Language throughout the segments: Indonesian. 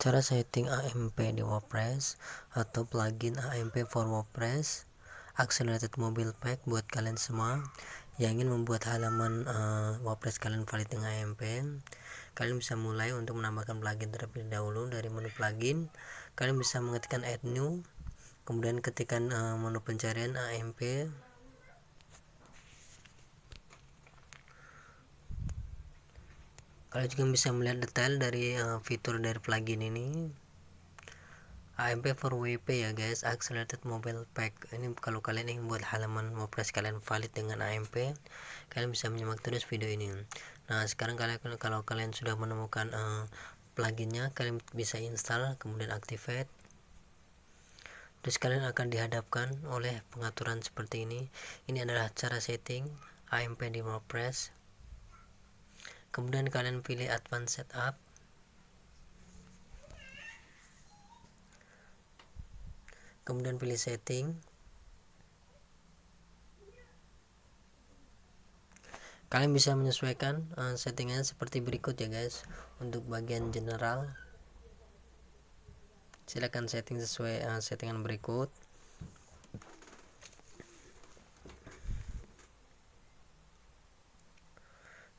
Cara setting AMP di WordPress atau plugin AMP for WordPress Accelerated Mobile Pack buat kalian semua yang ingin membuat halaman WordPress kalian valid dengan AMP. Kalian bisa mulai untuk menambahkan plugin terlebih dahulu. Dari menu plugin kalian bisa mengetikkan add new, kemudian ketikkan menu pencarian AMP. Kalian juga bisa melihat detail dari fitur dari plugin ini. AMP for WP ya guys, Accelerated Mobile Pack. Ini kalau kalian ingin buat halaman WordPress kalian valid dengan AMP, kalian bisa menyimak terus video ini. Nah, sekarang kalau kalian sudah menemukan pluginnya, kalian bisa install, kemudian activate. Terus kalian akan dihadapkan oleh pengaturan seperti ini. Ini adalah cara setting AMP di WordPress. Kemudian kalian pilih Advanced Setup. Kemudian pilih setting. Kalian bisa menyesuaikan settingannya seperti berikut ya guys. Untuk bagian general, silakan setting sesuai settingan berikut.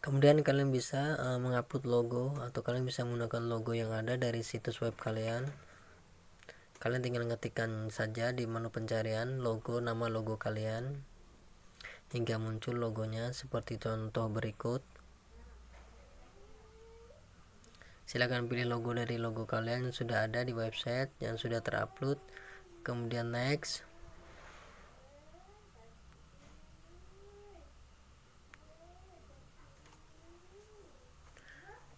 Kemudian kalian bisa mengupload logo, atau kalian bisa menggunakan logo yang ada dari situs web kalian. Kalian tinggal ngetikkan saja di menu pencarian logo, nama logo kalian, hingga muncul logonya seperti contoh berikut. Silakan pilih logo dari logo kalian yang sudah ada di website yang sudah terupload, kemudian next.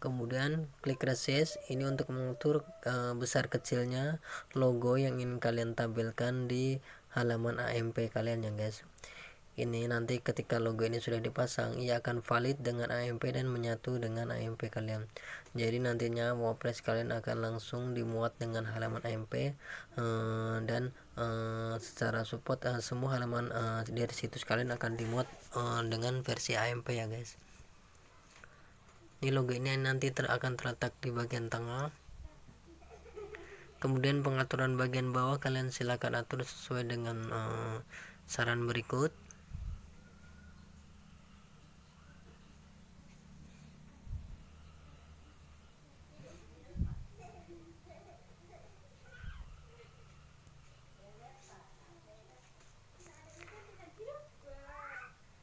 Kemudian klik resize, ini untuk mengatur besar kecilnya logo yang ingin kalian tampilkan di halaman AMP kalian ya guys. Ini nanti ketika logo ini sudah dipasang, ia akan valid dengan AMP dan menyatu dengan AMP kalian. Jadi nantinya WordPress kalian akan langsung dimuat dengan halaman AMP dan secara support semua halaman dari situs kalian akan dimuat dengan versi AMP ya guys. Ini logo ini nanti akan terletak di bagian tengah. Kemudian pengaturan bagian bawah kalian silakan atur sesuai dengan saran berikut.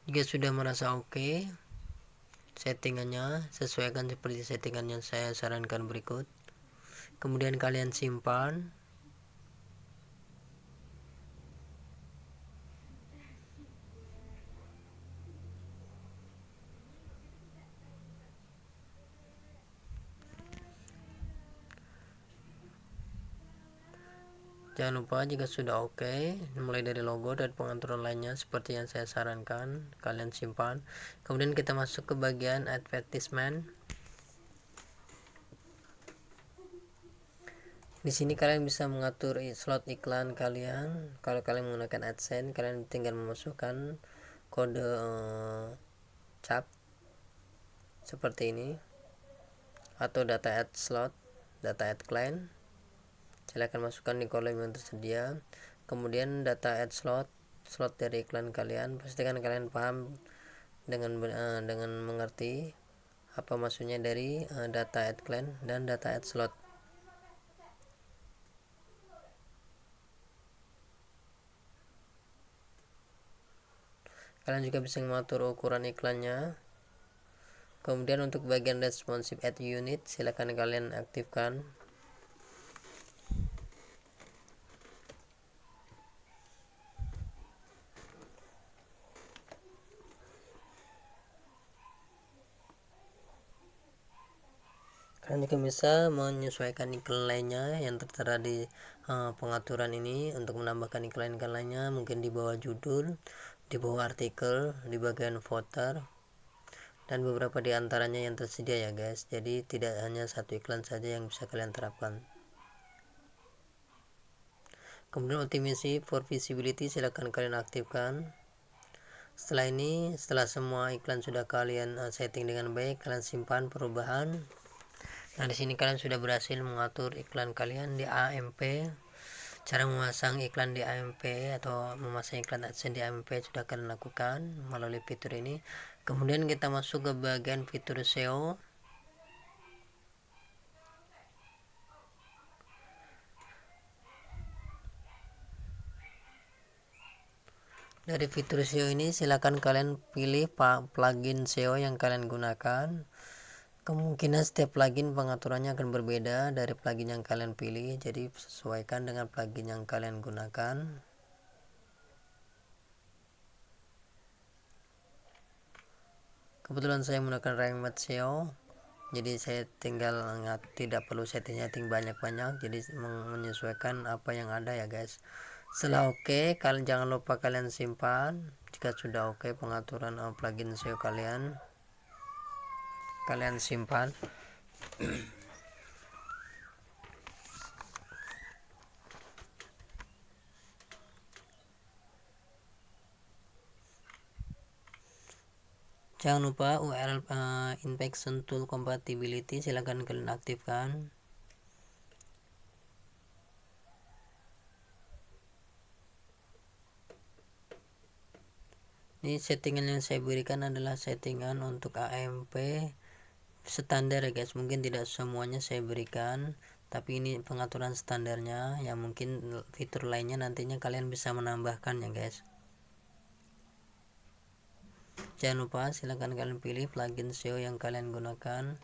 Jika sudah merasa oke settingannya, sesuaikan seperti settingan yang saya sarankan berikut. Kemudian kalian simpan. Jangan lupa jika sudah oke, mulai dari logo dan pengaturan lainnya seperti yang saya sarankan, kalian simpan. Kemudian kita masuk ke bagian advertisement. Di sini kalian bisa mengatur slot iklan kalian. Kalau kalian menggunakan AdSense, kalian tinggal memasukkan kode cap seperti ini, atau data ad slot, data ad client. Silakan masukkan di kolom yang tersedia. Kemudian data ad slot dari iklan kalian. Pastikan kalian paham dengan mengerti apa maksudnya dari data ad client dan data ad slot. Kalian juga bisa mengatur ukuran iklannya. Kemudian untuk bagian responsive ad unit, silakan kalian aktifkan. Kalian juga bisa menyesuaikan iklan lainnya yang tertera di pengaturan ini untuk menambahkan iklan-iklan lainnya, mungkin di bawah judul, di bawah artikel, di bagian footer, dan beberapa di antaranya yang tersedia ya guys. Jadi tidak hanya satu iklan saja yang bisa kalian terapkan. Kemudian optimasi for visibility silakan kalian aktifkan. Setelah ini, setelah semua iklan sudah kalian setting dengan baik, kalian simpan perubahan. Nah, di sini kalian sudah berhasil mengatur iklan kalian di AMP. Cara memasang iklan di AMP atau memasang iklan AdSense di AMP sudah kalian lakukan melalui fitur ini. Kemudian kita masuk ke bagian fitur SEO. Dari fitur SEO ini silakan kalian pilih plugin SEO yang kalian gunakan. Kemungkinan setiap plugin pengaturannya akan berbeda dari plugin yang kalian pilih, jadi sesuaikan dengan plugin yang kalian gunakan. Kebetulan saya menggunakan Rank SEO, jadi saya tinggal tidak perlu setting banyak-banyak, jadi menyesuaikan apa yang ada ya guys. Setelah oke, kalian jangan lupa kalian simpan. Jika sudah oke pengaturan plugin SEO kalian simpan. Jangan lupa URL inspection tool compatibility silahkan kalian aktifkan. Ini settingan yang saya berikan adalah settingan untuk AMP standar ya guys, mungkin tidak semuanya saya berikan, tapi ini pengaturan standarnya, yang mungkin fitur lainnya nantinya kalian bisa menambahkan ya guys. Jangan lupa silahkan kalian pilih plugin SEO yang kalian gunakan.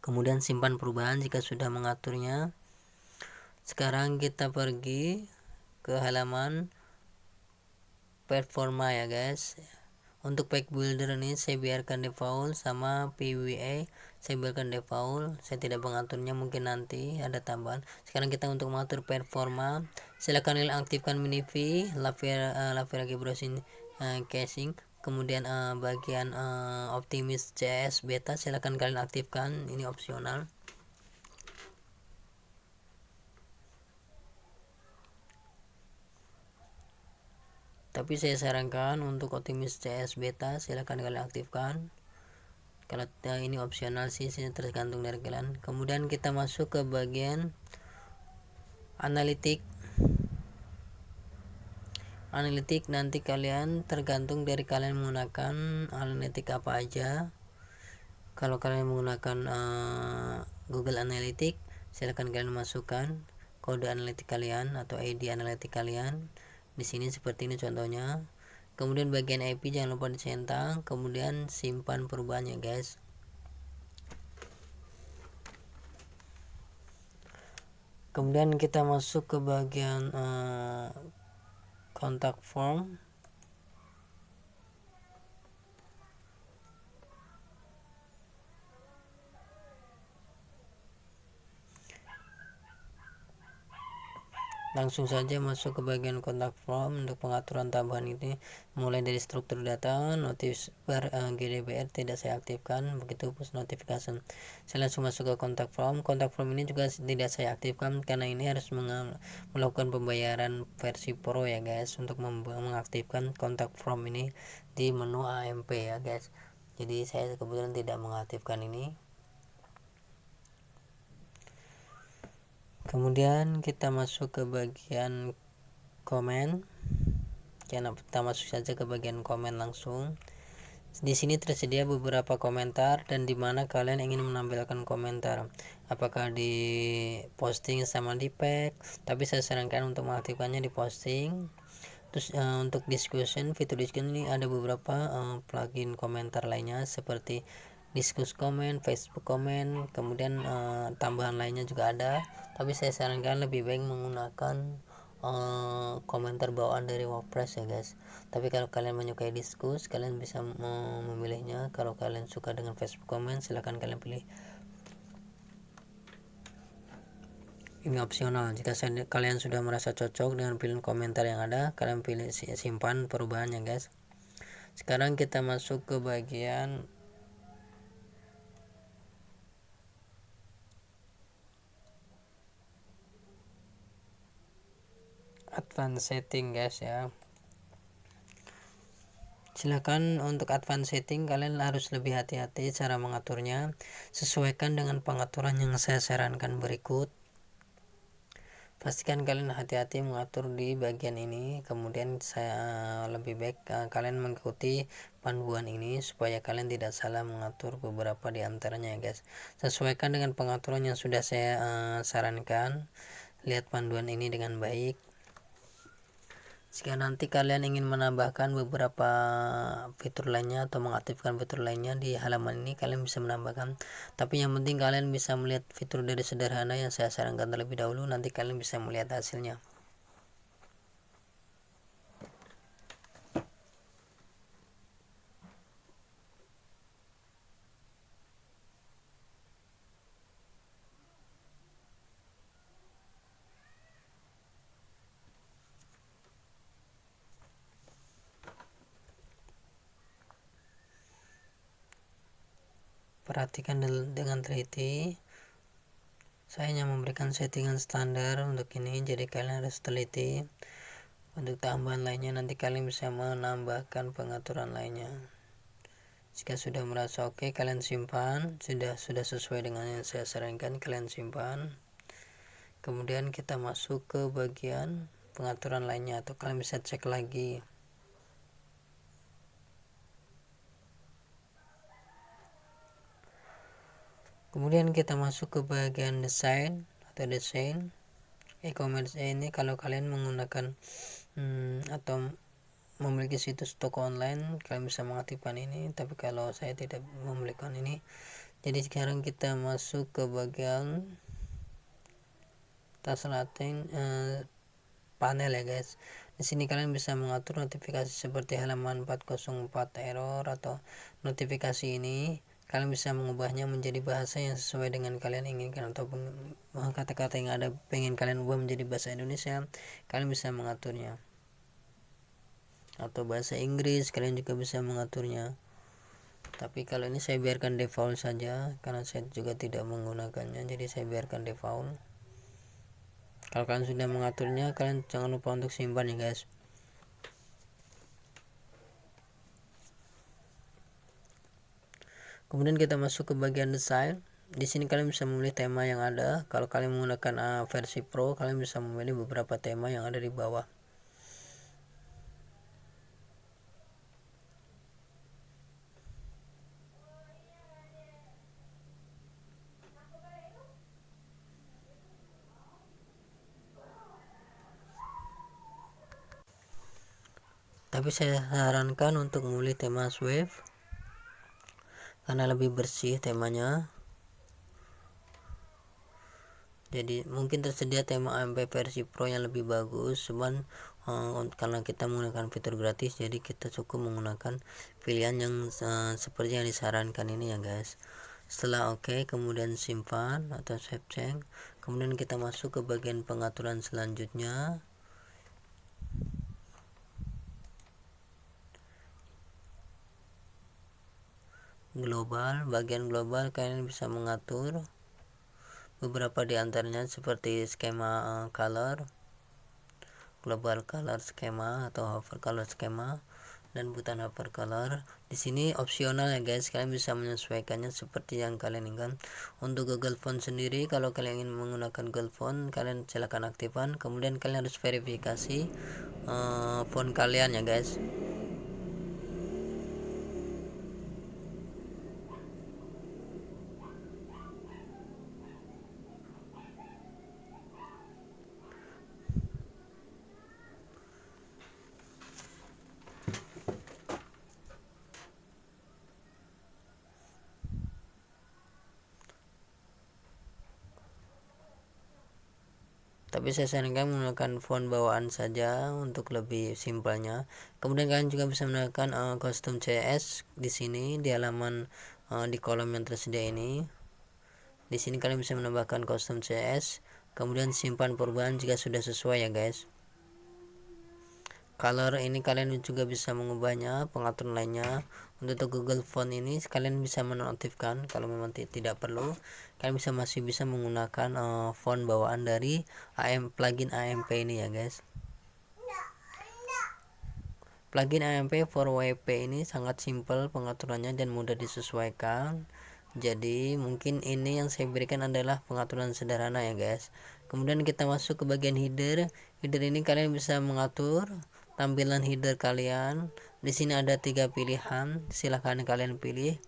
Kemudian simpan perubahan jika sudah mengaturnya. Sekarang kita pergi ke halaman performa ya guys. Untuk page builder ini saya biarkan default, sama PWA saya biarkan default, saya tidak mengaturnya, mungkin nanti ada tambahan. Sekarang kita untuk mengatur performa, silakan kalian aktifkan minifi Lavera browsing caching, kemudian bagian optimis CS beta silakan kalian aktifkan, ini opsional. Tapi saya sarankan untuk optimis CS beta silakan kalian aktifkan. Kalau ini opsional sih, tergantung dari kalian. Kemudian kita masuk ke bagian analitik. Nanti kalian tergantung dari kalian menggunakan analitik apa aja. Kalau kalian menggunakan Google Analytics, silakan kalian masukkan kode analitik kalian atau ID analitik kalian. Di sini seperti ini contohnya. Kemudian bagian IP jangan lupa dicentang, kemudian simpan perubahannya guys. Kemudian kita masuk ke bagian kontak form. Langsung saja masuk ke bagian kontak form. Untuk pengaturan tambahan ini mulai dari struktur data, notif GDPR tidak saya aktifkan, begitu pun notification. Saya langsung masuk ke kontak form. Kontak form ini juga tidak saya aktifkan karena ini harus melakukan pembayaran versi pro ya guys, untuk mengaktifkan kontak form ini di menu AMP ya guys. Jadi saya kebetulan tidak mengaktifkan ini. Kemudian kita masuk ke bagian komen. Kita masuk saja ke bagian komen langsung. Di sini tersedia beberapa komentar dan di mana kalian ingin menampilkan komentar, apakah di posting sama di pack, tapi saya sarankan untuk mengaktifkannya di posting. Terus untuk discussion, fitur discussion ini ada beberapa plugin komentar lainnya seperti diskus komen, Facebook komen, kemudian tambahan lainnya juga ada, tapi saya sarankan lebih baik menggunakan komentar bawaan dari WordPress ya guys. Tapi kalau kalian menyukai diskus, kalian bisa memilihnya. Kalau kalian suka dengan Facebook komen, silahkan kalian pilih. Ini opsional. Jika kalian sudah merasa cocok dengan pilihan komentar yang ada, kalian pilih simpan perubahannya guys. Sekarang kita masuk ke bagian advanced setting guys ya. Silakan untuk advance setting kalian harus lebih hati-hati cara mengaturnya. Sesuaikan dengan pengaturan yang saya sarankan berikut. Pastikan kalian hati-hati mengatur di bagian ini. Kemudian saya lebih baik kalian mengikuti panduan ini supaya kalian tidak salah mengatur beberapa di antaranya ya guys. Sesuaikan dengan pengaturan yang sudah saya sarankan. Lihat panduan ini dengan baik. Jika nanti kalian ingin menambahkan beberapa fitur lainnya atau mengaktifkan fitur lainnya di halaman ini, kalian bisa menambahkan. Tapi yang penting kalian bisa melihat fitur dari sederhana yang saya sarankan terlebih dahulu, nanti kalian bisa melihat hasilnya. Perhatikan dengan teliti. Saya hanya memberikan settingan standar untuk ini, jadi kalian harus teliti. Untuk tambahan lainnya nanti kalian bisa menambahkan pengaturan lainnya. Jika sudah merasa oke, kalian simpan. Sudah sesuai dengan yang saya sarankan, kalian simpan. Kemudian kita masuk ke bagian pengaturan lainnya, atau kalian bisa cek lagi. Kemudian kita masuk ke bagian desain atau desain. E-commerce ini kalau kalian menggunakan atau memiliki situs toko online, kalian bisa mengaktifkan ini. Tapi kalau saya tidak memiliki ini, jadi sekarang kita masuk ke bagian tasking panel ya guys. Di sini kalian bisa mengatur notifikasi seperti halaman 404 error atau notifikasi ini. Kalian bisa mengubahnya menjadi bahasa yang sesuai dengan kalian inginkan, ataupun kata-kata yang ada pengen kalian ubah menjadi bahasa Indonesia, kalian bisa mengaturnya. Atau bahasa Inggris kalian juga bisa mengaturnya. Tapi kalau ini saya biarkan default saja karena saya juga tidak menggunakannya, jadi saya biarkan default. Kalau kalian sudah mengaturnya, kalian jangan lupa untuk simpan ya guys. Kemudian kita masuk ke bagian desain. Di sini kalian bisa memilih tema yang ada. Kalau kalian menggunakan versi Pro, kalian bisa memilih beberapa tema yang ada di bawah. Tapi saya sarankan untuk memilih tema Swift karena lebih bersih temanya. Jadi mungkin tersedia tema AMP versi Pro yang lebih bagus, cuman karena kita menggunakan fitur gratis, jadi kita cukup menggunakan pilihan yang seperti yang disarankan ini ya guys. Setelah oke, kemudian simpan atau save change. Kemudian kita masuk ke bagian pengaturan selanjutnya. Global, bagian global kalian bisa mengatur beberapa di antaranya seperti skema color, global color skema atau hover color skema, dan button hover color. Di sini opsional ya guys, kalian bisa menyesuaikannya seperti yang kalian inginkan. Untuk Google Font sendiri, kalau kalian ingin menggunakan Google Font, kalian silakan aktifkan. Kemudian kalian harus verifikasi font kalian ya guys. Tapi saya sarankan menggunakan font bawaan saja untuk lebih simpelnya. Kemudian kalian juga bisa menggunakan custom CS di sini di halaman di kolom yang tersedia ini. Di sini kalian bisa menambahkan custom CS, kemudian simpan perubahan jika sudah sesuai ya guys. Color ini kalian juga bisa mengubahnya, pengaturan lainnya. Untuk Google Font ini kalian bisa menonaktifkan kalau memang tidak perlu. Kalian masih bisa menggunakan font bawaan dari plugin AMP ini ya guys. Plugin AMP for WP ini sangat simpel pengaturannya dan mudah disesuaikan. Jadi mungkin ini yang saya berikan adalah pengaturan sederhana ya guys. Kemudian kita masuk ke bagian header. Header ini kalian bisa mengatur tampilan header kalian. Di sini ada 3 pilihan, silahkan kalian pilih.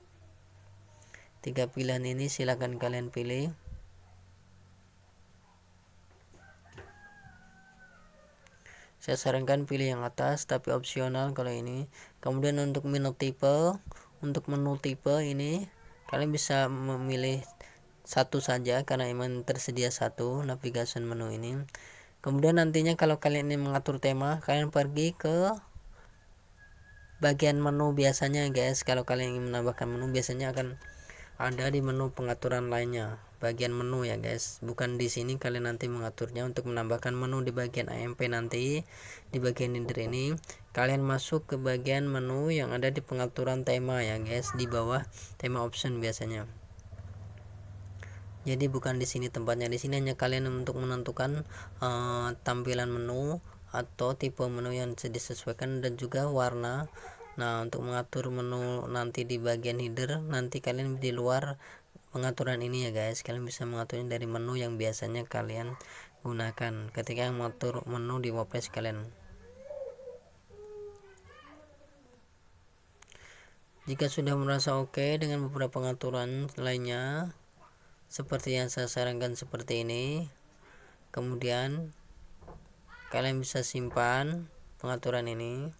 3 pilihan ini silahkan kalian pilih. Saya sarankan pilih yang atas, tapi opsional kalau ini. Kemudian untuk menu tipe ini kalian bisa memilih satu saja karena memang tersedia satu navigation menu ini. Kemudian nantinya kalau kalian ingin mengatur tema, kalian pergi ke bagian menu biasanya guys. Kalau kalian ingin menambahkan menu, biasanya akan ada di menu pengaturan lainnya, bagian menu ya guys, bukan di sini kalian nanti mengaturnya. Untuk menambahkan menu di bagian AMP nanti di bagian header ini, kalian masuk ke bagian menu yang ada di pengaturan tema ya guys, di bawah tema option biasanya. Jadi bukan di sini tempatnya, di sini hanya kalian untuk menentukan tampilan menu atau tipe menu yang disesuaikan dan juga warna. Nah, untuk mengatur menu nanti di bagian header, nanti kalian di luar pengaturan ini ya guys, kalian bisa mengaturnya dari menu yang biasanya kalian gunakan ketika mengatur menu di WordPress kalian. Jika sudah merasa oke dengan beberapa pengaturan lainnya seperti yang saya sarankan seperti ini, kemudian kalian bisa simpan pengaturan ini.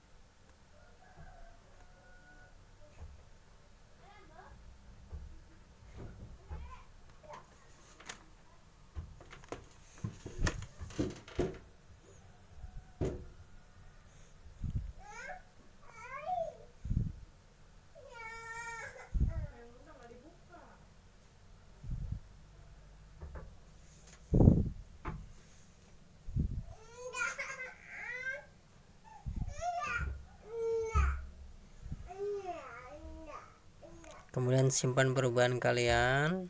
Kemudian simpan perubahan kalian.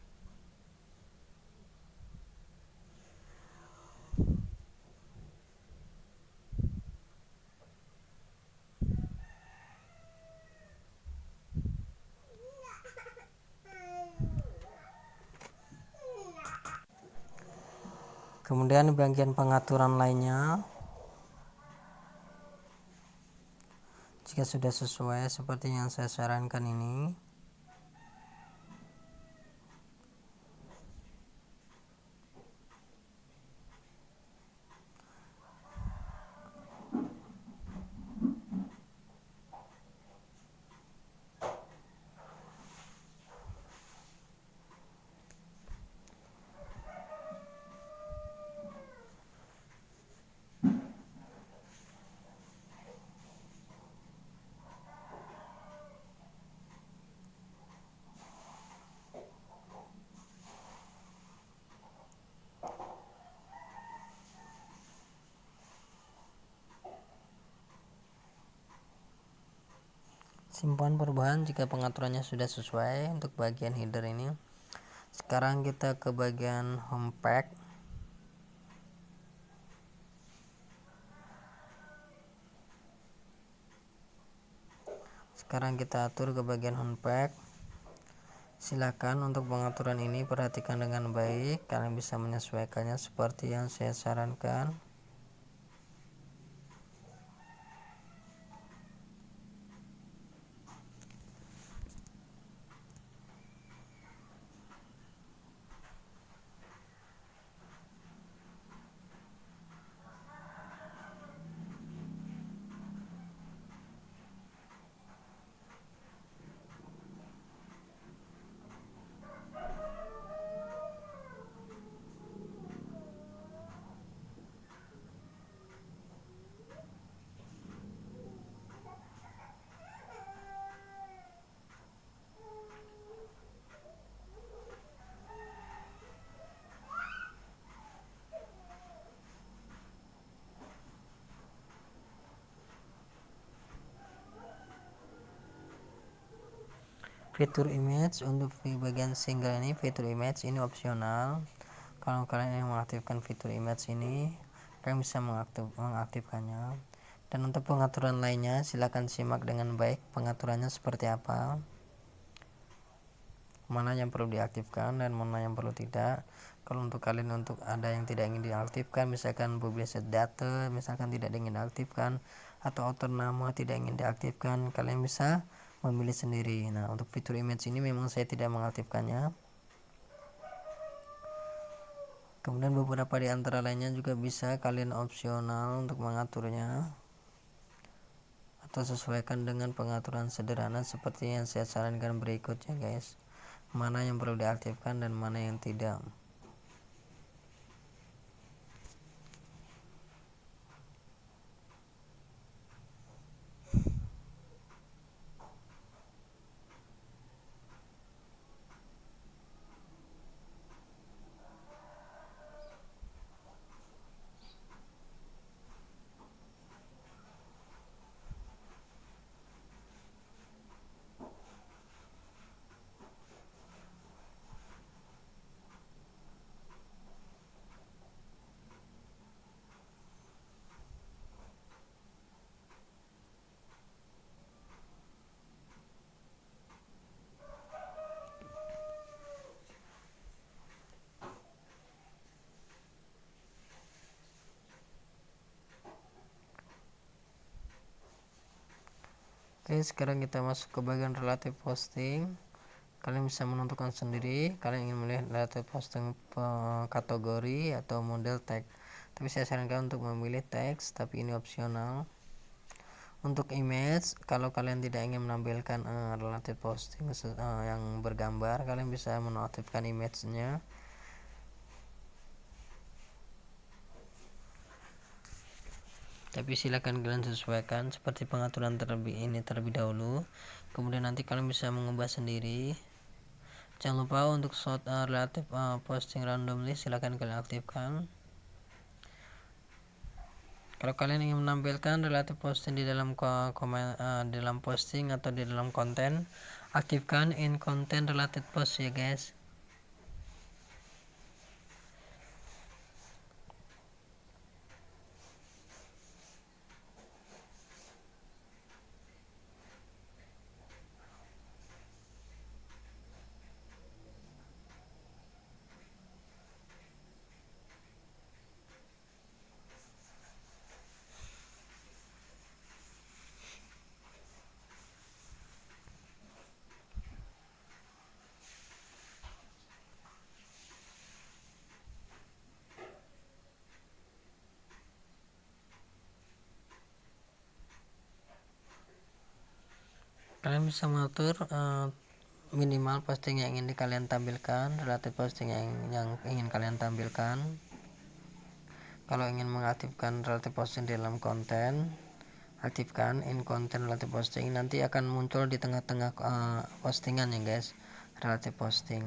Kemudian bagian pengaturan lainnya, jika sudah sesuai seperti yang saya sarankan ini, simpan perubahan jika pengaturannya sudah sesuai untuk bagian header ini. Sekarang kita ke bagian home page. Sekarang kita atur ke bagian home page. Silakan untuk pengaturan ini perhatikan dengan baik, kalian bisa menyesuaikannya seperti yang saya sarankan. Fitur image, untuk di bagian single ini fitur image ini opsional. Kalau kalian ingin mengaktifkan fitur image ini, kalian bisa mengaktifkannya. Dan untuk pengaturan lainnya silakan simak dengan baik pengaturannya seperti apa, mana yang perlu diaktifkan dan mana yang perlu tidak. Kalau untuk kalian untuk ada yang tidak ingin diaktifkan, misalkan publish data misalkan tidak ingin diaktifkan, atau author nama tidak ingin diaktifkan, kalian bisa memilih sendiri. Nah, untuk fitur image ini memang saya tidak mengaktifkannya. Kemudian beberapa di antara lainnya juga bisa kalian opsional untuk mengaturnya, atau sesuaikan dengan pengaturan sederhana seperti yang saya sarankan berikutnya guys, mana yang perlu diaktifkan dan mana yang tidak. Oke, sekarang kita masuk ke bagian relative posting. Kalian bisa menentukan sendiri kalian ingin melihat relative posting kategori atau model tag, tapi saya sarankan untuk memilih teks, tapi ini opsional. Untuk image, kalau kalian tidak ingin menampilkan relative posting yang bergambar, kalian bisa menonaktifkan image-nya. Tapi silakan kalian sesuaikan seperti pengaturan terlebih dahulu. Kemudian nanti kalian bisa mengubah sendiri. Jangan lupa untuk sort relative posting randomly silakan kalian aktifkan. Kalau kalian ingin menampilkan relative posting di dalam dalam posting atau di dalam konten, aktifkan in content related post ya guys. Kalian bisa mengatur minimal posting yang ingin kalian tampilkan, relative posting yang ingin kalian tampilkan. Kalau ingin mengaktifkan relative posting di dalam konten, aktifkan in content relative posting, nanti akan muncul di tengah-tengah postingan ya guys, relative posting.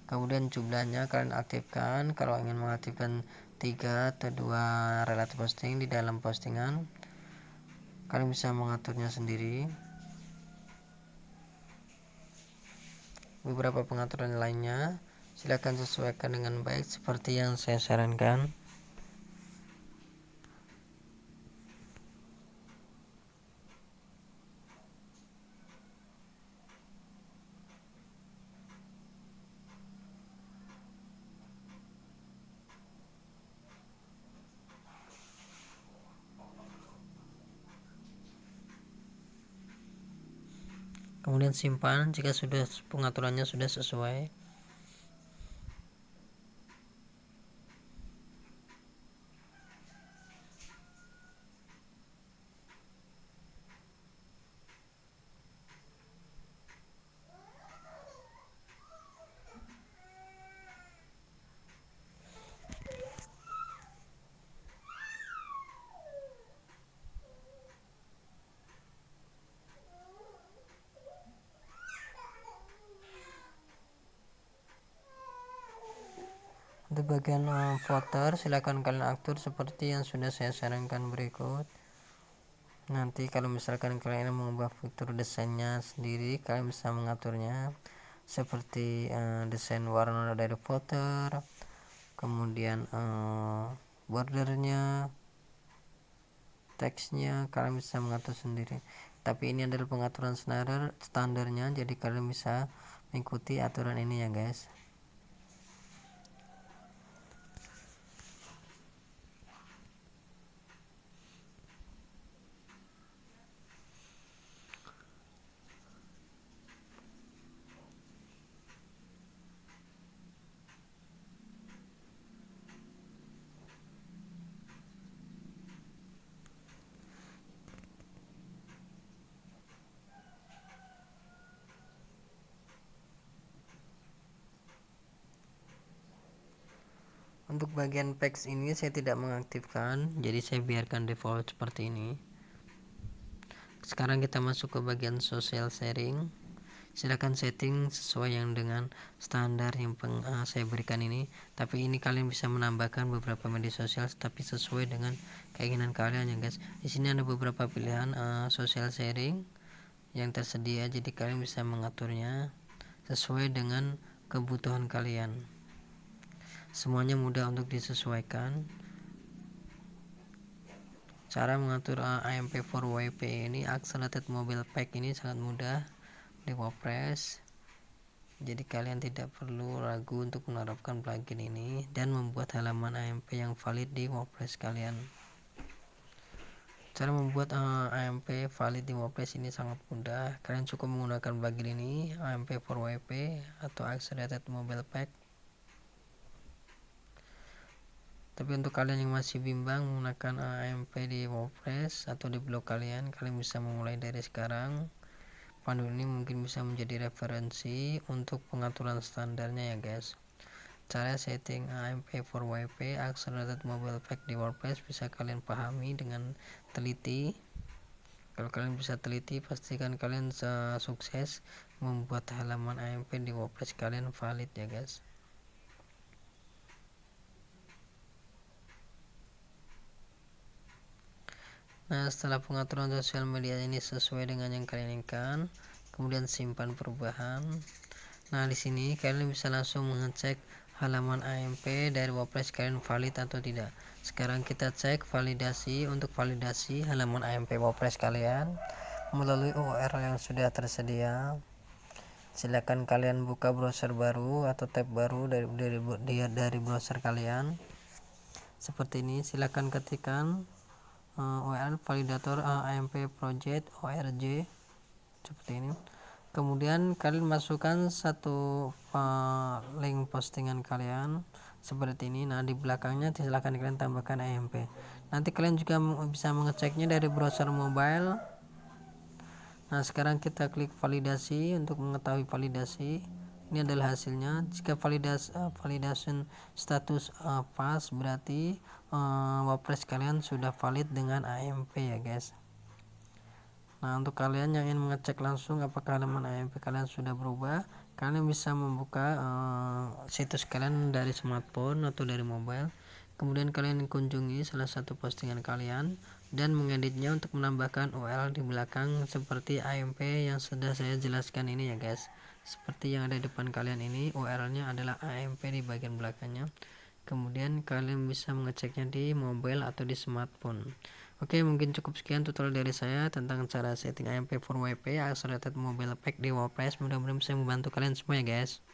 Kemudian jumlahnya kalian aktifkan. Kalau ingin mengaktifkan 3 atau 2 relative posting di dalam postingan, kalian bisa mengaturnya sendiri. Beberapa pengaturan lainnya silakan sesuaikan dengan baik seperti yang saya sarankan. Kemudian simpan jika sudah pengaturannya sudah sesuai. Untuk bagian footer silakan kalian atur seperti yang sudah saya sarankan berikut. Nanti kalau misalkan kalian mengubah fitur desainnya sendiri, kalian bisa mengaturnya seperti desain warna dari footer, kemudian bordernya, teksnya kalian bisa mengatur sendiri, tapi ini adalah pengaturan standarnya, jadi kalian bisa mengikuti aturan ini ya guys. Untuk bagian packs ini saya tidak mengaktifkan, jadi saya biarkan default seperti ini. Sekarang kita masuk ke bagian social sharing. Silakan setting sesuai yang dengan standar yang saya berikan ini, tapi ini kalian bisa menambahkan beberapa media sosial tapi sesuai dengan keinginan kalian ya guys. Di sini ada beberapa pilihan social sharing yang tersedia, jadi kalian bisa mengaturnya sesuai dengan kebutuhan kalian. Semuanya mudah untuk disesuaikan. Cara mengatur AMP4WP ini, Accelerated Mobile Pack, ini sangat mudah di WordPress, jadi kalian tidak perlu ragu untuk menerapkan plugin ini dan membuat halaman AMP yang valid di WordPress kalian. Cara membuat AMP valid di WordPress ini sangat mudah. Kalian cukup menggunakan plugin ini, AMP4WP atau Accelerated Mobile Pack. Tapi untuk kalian yang masih bimbang menggunakan AMP di WordPress atau di blog kalian bisa memulai dari sekarang. Pandu ini mungkin bisa menjadi referensi untuk pengaturan standarnya ya guys. Cara setting AMP4WP Accelerated Mobile Pack di WordPress bisa kalian pahami dengan teliti. Kalau kalian bisa teliti, pastikan kalian sukses membuat halaman AMP di WordPress kalian valid ya guys. Nah, setelah pengaturan sosial media ini sesuai dengan yang kalian inginkan, kemudian simpan perubahan. Nah, di sini kalian bisa langsung mengecek halaman AMP dari WordPress kalian valid atau tidak. Sekarang kita cek validasi. Untuk validasi halaman AMP WordPress kalian melalui URL yang sudah tersedia. Silakan kalian buka browser baru atau tab baru dari browser kalian. Seperti ini, silakan ketikkan URL validator AMP project org seperti ini. Kemudian kalian masukkan satu link postingan kalian seperti ini. Nah, di belakangnya silahkan kalian tambahkan AMP. Nanti kalian juga bisa mengeceknya dari browser mobile. Nah, sekarang kita klik validasi untuk mengetahui validasi. Ini adalah hasilnya. Jika validation status pas, berarti WordPress kalian sudah valid dengan AMP ya guys. Nah, untuk kalian yang ingin mengecek langsung apakah halaman AMP kalian sudah berubah, kalian bisa membuka situs kalian dari smartphone atau dari mobile. Kemudian kalian kunjungi salah satu postingan kalian dan mengeditnya untuk menambahkan URL di belakang seperti AMP yang sudah saya jelaskan ini ya guys. Seperti yang ada di depan kalian ini, URL-nya adalah AMP di bagian belakangnya. Kemudian kalian bisa mengeceknya di mobile atau di smartphone. Oke, mungkin cukup sekian tutorial dari saya tentang cara setting AMP4WP Accelerated Mobile Pack di WordPress. Mudah-mudahan bisa membantu kalian semua ya guys.